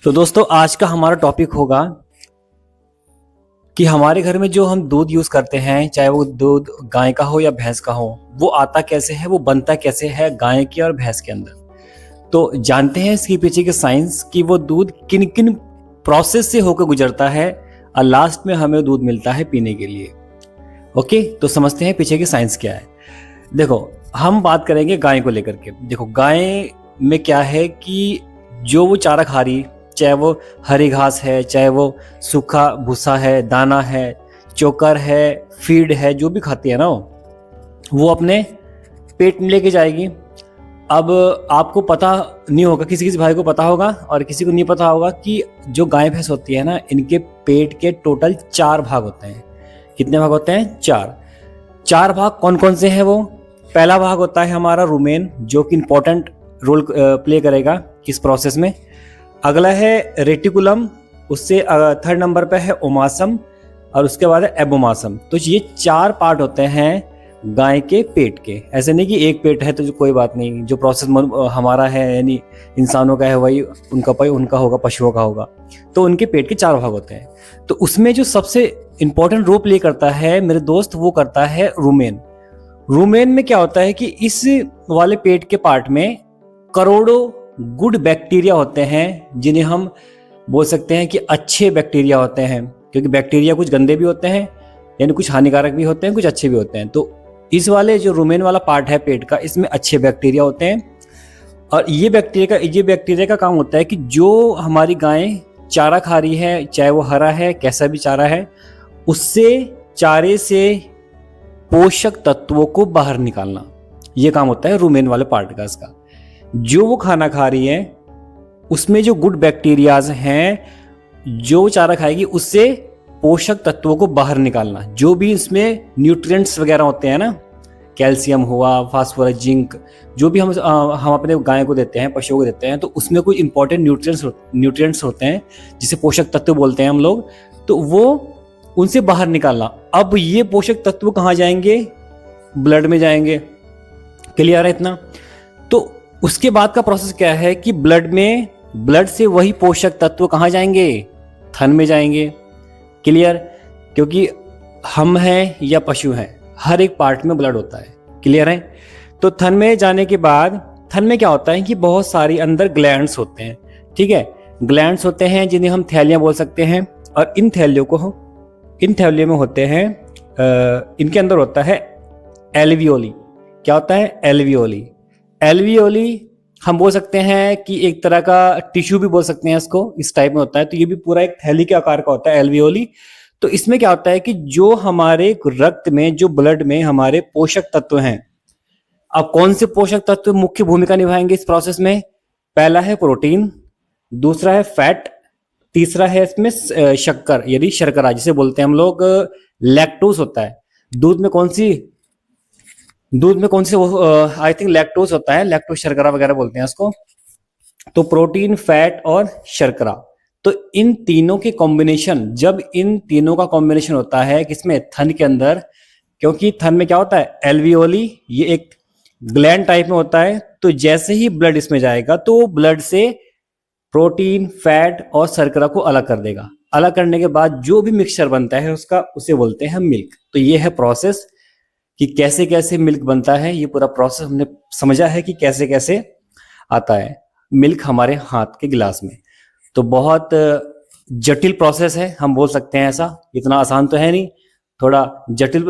तो दोस्तों आज का हमारा टॉपिक होगा कि हमारे घर में जो हम दूध यूज करते हैं, चाहे वो दूध गाय का हो या भैंस का हो, वो आता कैसे है, वो बनता कैसे है गाय के और भैंस के अंदर। तो जानते हैं इसके पीछे की साइंस कि वो दूध किन किन प्रोसेस से होकर गुजरता है और लास्ट में हमें दूध मिलता है पीने के लिए। ओके, तो समझते हैं पीछे की साइंस क्या है। देखो, हम बात करेंगे गाय को लेकर के। देखो, गाय में क्या है कि जो वो चारा खा रही, चाहे वो हरी घास है, चाहे वो सूखा भूसा है, दाना है, चोकर है, फीड है, जो भी खाती है ना वो अपने पेट में लेके जाएगी। अब आपको पता नहीं होगा, किसी किसी भाई को पता होगा और किसी को नहीं पता होगा कि जो गाय भैंस होती है ना, इनके पेट के टोटल 4 भाग होते हैं। कितने भाग होते हैं? 4 भाग कौन कौन से हैं वो? पहला भाग होता है हमारा रुमेन, जो कि इंपॉर्टेंट रोल प्ले करेगा इस प्रोसेस में। अगला है रेटिकुलम, उससे 3rd नंबर पे है ओमासम और उसके बाद है एबोमासम। तो ये 4 पार्ट होते हैं गाय के पेट के। ऐसे नहीं कि एक पेट है तो जो कोई बात नहीं, जो प्रोसेस हमारा है यानी इंसानों का है वही उनका होगा, पशुओं का होगा। तो उनके पेट के 4 भाग होते हैं। तो उसमें जो सबसे इंपॉर्टेंट रोल प्ले करता है मेरे दोस्त, वो करता है रुमेन। रुमेन में क्या होता है कि इस वाले पेट के पार्ट में करोड़ों गुड बैक्टीरिया होते हैं, जिन्हें हम बोल सकते हैं कि अच्छे बैक्टीरिया होते हैं, क्योंकि बैक्टीरिया कुछ गंदे भी होते हैं, यानी कुछ हानिकारक भी होते हैं, कुछ अच्छे भी होते हैं। तो इस वाले जो रुमेन वाला पार्ट है पेट का, इसमें अच्छे बैक्टीरिया होते हैं। और ये बैक्टीरिया का काम होता है कि जो हमारी गाय चारा खा रही है, चाहे वो हरा है, कैसा भी चारा है, उससे चारे से पोषक तत्वों को बाहर निकालना, ये काम होता है रुमेन वाले पार्ट का। इसका जो वो खाना खा रही है उसमें जो गुड बैक्टीरियाज हैं, जो चारा खाएगी उससे पोषक तत्वों को बाहर निकालना। जो भी इसमें न्यूट्रिएंट्स वगैरह होते हैं ना, कैल्शियम हुआ, फास्फोरस, जिंक, जो भी हम अपने गाय को देते हैं, पशुओं को देते हैं, तो उसमें कुछ इंपॉर्टेंट न्यूट्रिएंट्स होते हैं जिसे पोषक तत्व बोलते हैं हम लोग। तो वो उनसे बाहर निकालना। अब ये पोषक तत्व कहाँ जाएंगे? ब्लड में जाएंगे। क्लियर है इतना? तो उसके बाद का प्रोसेस क्या है कि ब्लड से वही पोषक तत्व कहाँ जाएंगे? थन में जाएंगे। क्लियर? क्योंकि हम हैं या पशु हैं, हर एक पार्ट में ब्लड होता है। क्लियर है? तो थन में जाने के बाद थन में क्या होता है कि बहुत सारी अंदर ग्लैंड्स होते हैं। ठीक है, ग्लैंड्स होते हैं जिन्हें हम थैलियां बोल सकते हैं। और इन थैलियों में होते हैं, इनके अंदर होता है एल्वियोली। क्या होता है? एल्वियोली हम बोल सकते हैं कि एक तरह का टिश्यू भी बोल सकते हैं इसको, इस टाइप में होता है। तो ये भी पूरा एक थैली के आकार का होता है एल्वियोली। तो इसमें क्या होता है कि जो हमारे रक्त में, जो ब्लड में हमारे पोषक तत्व हैं, अब कौन से पोषक तत्व मुख्य भूमिका निभाएंगे इस प्रोसेस में? पहला है प्रोटीन, दूसरा है फैट, तीसरा है इसमें शक्कर, यानी शर्करा जिसे बोलते हैं हम लोग, लैक्टोज होता है। दूध में कौन सी आई थिंक लैक्टोज होता है, लैक्टोज शर्करा वगैरह बोलते हैं इसको। तो प्रोटीन, फैट और शर्करा, तो इन तीनों के कॉम्बिनेशन, जब इन तीनों का कॉम्बिनेशन होता है किसमें? थन के अंदर। क्योंकि थन में क्या होता है? एल्वियोली, ये एक ग्लैंड टाइप में होता है। तो जैसे ही ब्लड इसमें जाएगा तो ब्लड से प्रोटीन, फैट और शर्करा को अलग कर देगा। अलग करने के बाद जो भी मिक्सचर बनता है उसका, उसे बोलते हैं मिल्क। तो ये है प्रोसेस कि कैसे कैसे मिल्क बनता है। ये पूरा प्रोसेस हमने समझा है कि कैसे कैसे आता है मिल्क हमारे हाथ के गिलास में। तो बहुत जटिल प्रोसेस है, हम बोल सकते हैं ऐसा। इतना आसान तो है नहीं, थोड़ा जटिल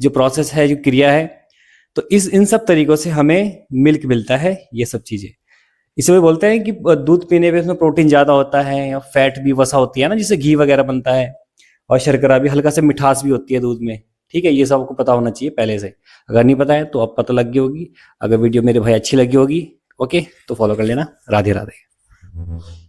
जो प्रोसेस है, जो क्रिया है। तो इन सब तरीकों से हमें मिल्क मिलता है, ये सब चीजें। इसमें बोलते हैं कि दूध पीने पे इसमें प्रोटीन ज्यादा होता है, या फैट भी वसा होती है ना, जिससे घी वगैरह बनता है, और शर्करा भी, हल्का से मिठास भी होती है दूध में। ठीक है, ये सब आपको पता होना चाहिए पहले से। अगर नहीं पता है तो अब पता लग गई होगी। अगर वीडियो मेरे भाई अच्छी लगी होगी, ओके, तो फॉलो कर लेना। राधे राधे।